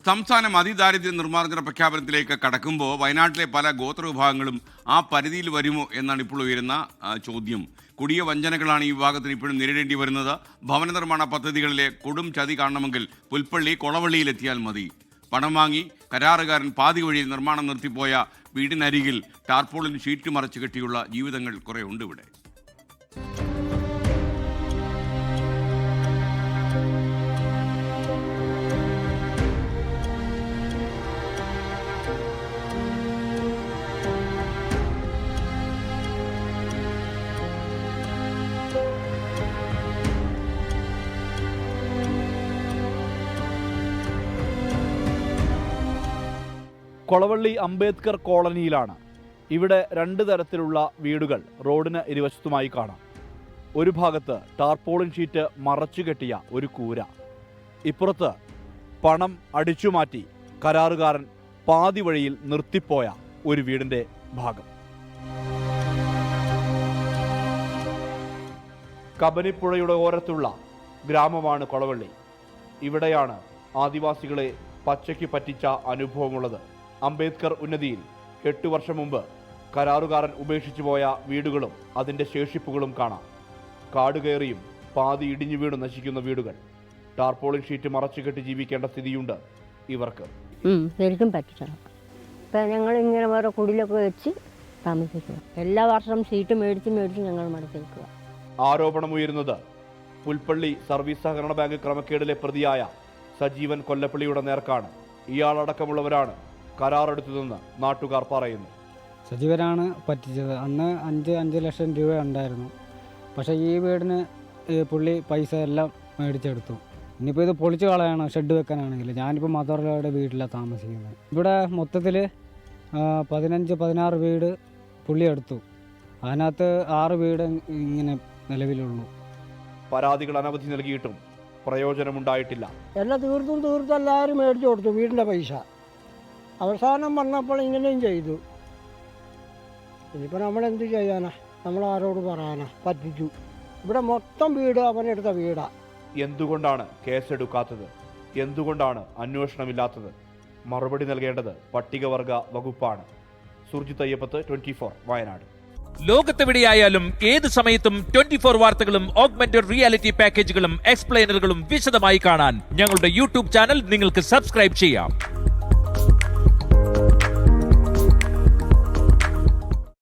സംസ്ഥാനം അതിദാരിദ്ര്യ നിർമ്മാർജ്ജന പ്രഖ്യാപനത്തിലേക്ക് കടക്കുമ്പോൾ വയനാട്ടിലെ പല ഗോത്രവിഭാഗങ്ങളും ആ പരിധിയിൽ വരുമോ എന്നാണ് ഇപ്പോൾ ഉയരുന്ന ചോദ്യം. കൊടിയ വഞ്ചനകളാണ് ഈ വിഭാഗത്തിന് ഇപ്പോഴും നേരിടേണ്ടി വരുന്നത്. ഭവന നിർമ്മാണ പദ്ധതികളിലെ കൊടും ചതി കാണണമെങ്കിൽ പുൽപ്പള്ളി കൊളവള്ളിയിലെത്തിയാൽ മതി. പണം വാങ്ങി കരാറുകാരൻ പാതി വഴിയിൽ നിർമ്മാണം നിർത്തിപ്പോയ വീടിനരികിൽ ടാർപോളിൻ ഷീറ്റ് മറച്ചു കെട്ടിയുള്ള ജീവിതങ്ങൾ കുറേ ഉണ്ട് ഇവിടെ. കൊളവള്ളി അംബേദ്കർ കോളനിയിലാണ്. ഇവിടെ രണ്ട് തരത്തിലുള്ള വീടുകൾ റോഡിന് ഇരുവശത്തുമായി കാണാം. ഒരു ഭാഗത്ത് ടാർപോളിൻ ഷീറ്റ് മറച്ചു കെട്ടിയ ഒരു കൂര, ഇപ്പുറത്ത് പണം അടിച്ചുമാറ്റി കരാറുകാരൻ പാതി വഴിയിൽ നിർത്തിപ്പോയ ഒരു വീടിൻ്റെ ഭാഗം. കബനിപ്പുഴയുടെ ഓരത്തുള്ള ഗ്രാമമാണ് കൊളവള്ളി. ഇവിടെയാണ് ആദിവാസികളെ പച്ചയ്ക്ക് പറ്റിച്ച അനുഭവമുള്ളത്. അംബേദ്കർ ഉന്നതിയിൽ 8 വർഷം മുമ്പ് കരാറുകാരൻ ഉപേക്ഷിച്ചു പോയ വീടുകളും അതിൻ്റെ ശേഷിപ്പുകളും കാണാം. കാട് കയറിയും പാതി ഇടിഞ്ഞു വീണ് നശിക്കുന്ന വീടുകൾ. ടാർപോളിൻ ഷീറ്റ് മറച്ചു കെട്ടി ജീവിക്കേണ്ട സ്ഥിതിയുണ്ട് ഇവർക്ക്. ശരിക്കും പറ്റിച്ചണം. ഇപ്പം ഞങ്ങൾ ഇങ്ങനെ ഓരോ കുടിലൊക്കെ വെച്ച് താമസിക്കുക. എല്ലാ വർഷവും ഷീറ്റ് മേടിച്ച് ഞങ്ങൾ മടക്കിക്കുക. ആരോപണമുയരുന്നത് പുൽപ്പള്ളി സർവീസ് സഹകരണ ബാങ്ക് ക്രമക്കേടിലെ പ്രതിയായ സജീവൻ കൊല്ലപ്പള്ളിയുടെ നേർക്കാണ്. ഇയാളടക്കമുള്ളവരാണ് കരാറെടുത്തതെന്ന് നാട്ടുകാർ പറയുന്നു. സജീവനാണ് പറ്റിച്ചത്. അന്ന് 5 ലക്ഷം രൂപ ഉണ്ടായിരുന്നു. പക്ഷേ ഈ വീടിന് പുള്ളി പൈസ എല്ലാം മേടിച്ചെടുത്തു. ഇനിയിപ്പോൾ ഇത് പൊളിച്ച് കളയാണ് ഷെഡ് വെക്കാനാണെങ്കിൽ. ഞാനിപ്പോൾ മദറിലയുടെ വീട്ടിലാണ് താമസിക്കുന്നത്. ഇവിടെ മൊത്തത്തിൽ 15-16 വീട് പുള്ളി എടുത്തു. അതിനകത്ത് 6 വീട് ഇങ്ങനെ നിലവിലുള്ളൂ. പരാതികൾ അനവധി നൽകിയിട്ടും പ്രയോജനമുണ്ടായിട്ടില്ല. എല്ലാം തീർത്തും എല്ലാവരും മേടിച്ചു കൊടുത്തു വീടിൻ്റെ പൈസ. അവസാനം വന്നപ്പോൾ ഇങ്ങനെയും ചെയ്തു. ഇനിയിപ്പോൾ നമ്മളെന്ത് ചെയ്യാനാ? നമ്മൾ ആരോട് പറയാനാ? പറ്റിച്ചു. ഇവിടെ മൊത്തം വീട് അവനെടുത്ത വീടാ. എന്തുകൊണ്ടാണ് കേസെടുക്കാത്തത്? എന്തുകൊണ്ടാണ് അന്വേഷണമില്ലാത്തത്? മറുപടി നൽകേണ്ടത് പട്ടികവർഗ വകുപ്പാണ്. സുർജിത് അയ്യപ്പത്ത്, 24 വയനാട്. ലോകത്തെവിടെയായാലും ഏത് സമയത്തും 24 വാർത്തകളും ഓഗ്മെന്റഡ് റിയാലിറ്റി പാക്കേജുകളും എക്സ്പ്ലെയിനറുകളും വിശദമായി കാണാൻ ഞങ്ങളുടെ യൂട്യൂബ് ചാനൽ നിങ്ങൾക്ക് സബ്സ്ക്രൈബ് ചെയ്യാം.